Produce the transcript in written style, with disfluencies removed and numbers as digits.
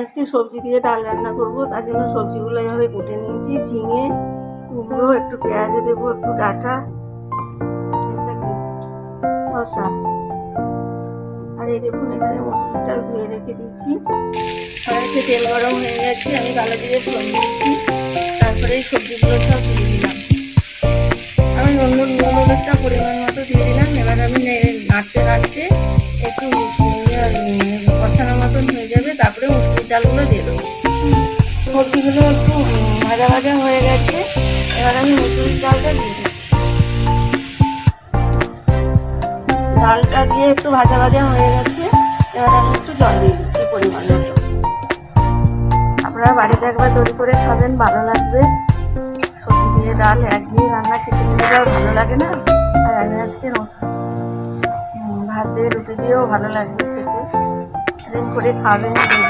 আজকে সবজি দিয়ে ডাল রান্না করব, তার জন্য সবজিগুলো এভাবে কুটে নিয়েছি। ঝিঙে, কুমড়ো, একটু পেঁয়াজও দেবো, একটু ডাঁটা, এটা কি শসা, আর এই দেখুন এখানে মসুর ডাল ধুয়ে রেখে দিচ্ছি। কড়াইতে তেল গরম হয়ে গেছে, আমি কালো জিরে ফোড়ন দিচ্ছি, তারপরে এই সবজিগুলো সব দিয়ে দিলাম। আমি নুন হলুদটা পরিমাণ মতো দিয়ে দিলাম। এবার আমি নাড়তে নাড়তে একটু কষানোর মতন হয়ে যাবে, তারপরে মসুর ডালগুলো দিয়ে দেবো। সবজিগুলো একটু ভাজা ভাজা হয়ে গেছে, এবার আমি মসুর ডালটা দিয়ে দিচ্ছি। ডালটা দিয়ে একটু ভাজা ভাজা হয়ে গেছে, এবার আমি একটু জল দিয়ে দিচ্ছি পরিমাণ মতো। আপনারা বাড়িতে একবার তৈরি করে খাবেন, ভালো লাগবে। সবজি দিয়ে ডাল একঘেয়ে রান্না খেতে গেলে আর ভালো লাগে না, আর আমি আজকে ভাত দিয়ে রুটি দিয়েও ভালো লাগবে খেতে। এরকম করে খাবেন।